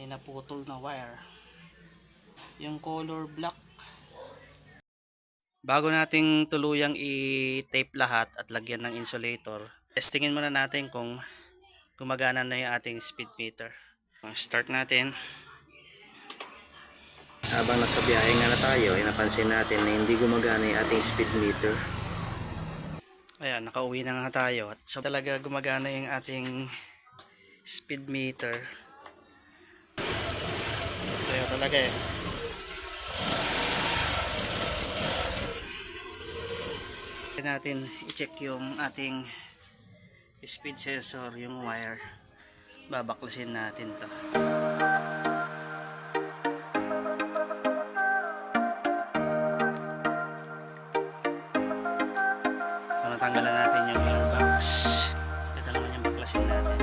May naputol na wire. Yung color black. Bago nating tuluyang i-tape lahat at lagyan ng insulator, testingin muna natin kung gumagana na yung ating speed meter. Start natin. Habang nasa biyahe nga na tayo, ay napansin natin na hindi gumagana yung ating speed meter. Ayan, nakauwi na nga tayo. At so talaga gumagana yung ating speed meter. So yun talaga eh. Natin i-check yung ating speed sensor, yung wire. Babaklasin natin to. So natanggalan natin yung gearbox. Ito naman yung baklasin natin.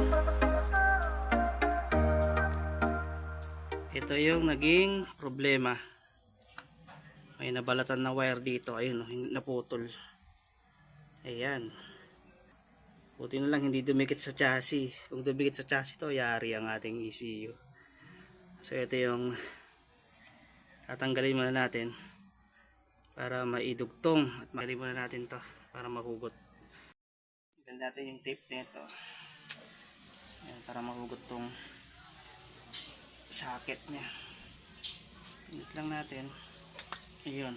Ito yung naging problema. May nabalatan na wire dito. Ayun, naputol. Ayan. Buti na lang hindi dumikit sa chassis. Kung dumikit sa chassis to, yari ang ating ECU. So ito yung tatanggalin muna natin para maidugtong. At magalin muna natin to para mahugot. Tanggalin natin yung tape nito. Ayan, para mahugot tong socket nya. Init lang natin. Ayun.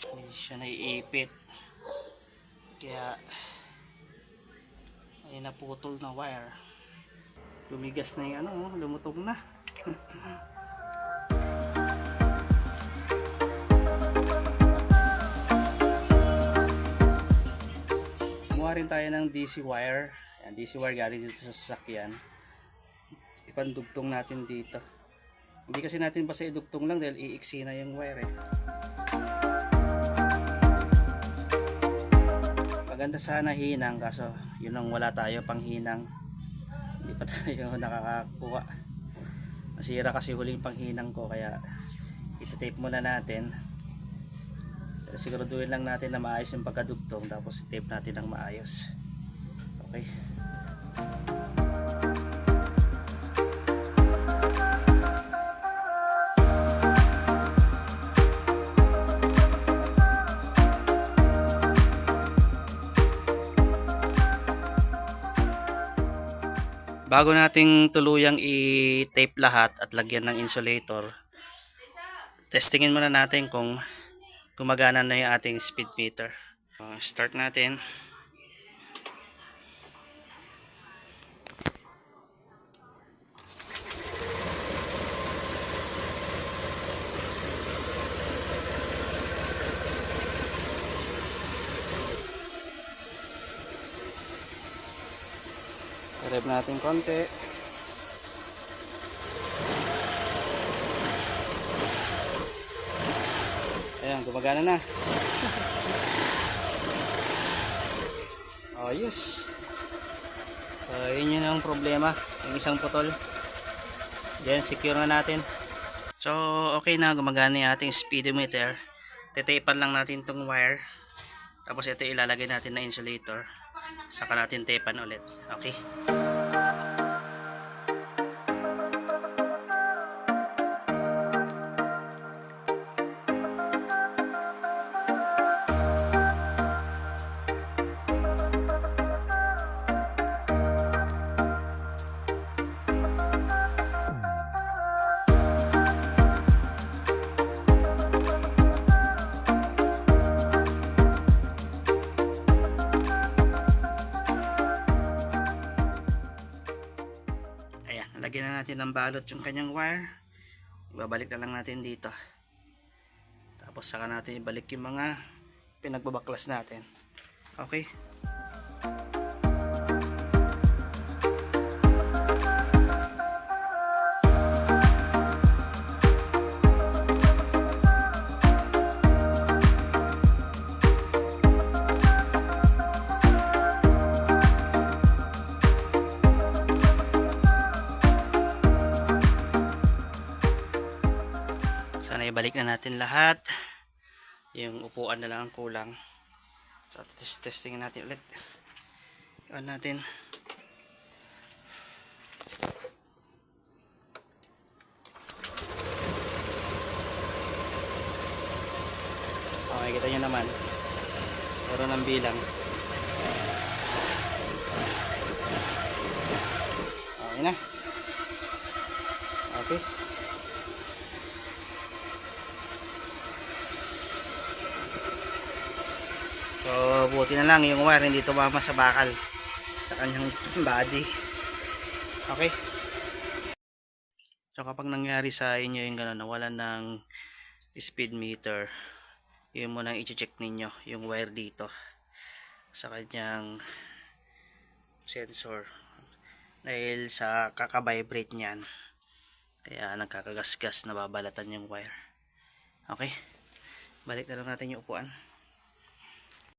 Hindi siya naiipit. Kaya ay naputol na wire. Lumigas na yung ano, lumutong na. Kumuha rin tayo ng DC wire. Ayan, DC wire galing dito sa sasakyan. Ipandugtong natin dito. Hindi kasi natin basta idugtong lang dahil iiksi na yung wire eh. Maganda sana hinang, kaso yun ang wala tayo pang hinang. Hindi pa tayo nakakakuha. Masira kasi huling pang hinang ko, kaya iti-tape muna natin. Pero siguraduhin lang natin na maayos yung pagkadugtong, tapos i-tape natin ng maayos. Okay. Bago nating tuluyang i-tape lahat at lagyan ng insulator, testingin muna natin kung gumagana na yung ating speed meter. Start natin. I-rev natin konti. Ayan, gumagana na. Oh, yes. So, yun yun ang problema. Yung isang putol. Then, secure na natin. So, okay na. Gumagana yung ating speedometer. Tetapan lang natin tong wire. Tapos, ito ilalagay natin na insulator. Saka natin tapean ulit. Okay. Lagyan na natin ng balot yung kanyang wire. Ibabalik na lang natin dito. Tapos saka natin ibalik yung mga pinagbabaklas natin. Okay. Sana ibalik na natin lahat. Yung upuan na lang ang kulang. So testingin natin ulit. On natin. kita nyo naman meron ng bilang. Okay na. Okay. So buti na lang yung wire hindi tumama sa bakal sa kanyang body. Okay. So kapag nangyari sa inyo yung gano'n, nawalan ng speed meter, yun muna i-check ninyo yung wire dito sa kanyang sensor dahil sa kaka-vibrate niyan kaya nagkakagasgas, nababalatan yung wire. Okay, balik na lang natin yung upuan.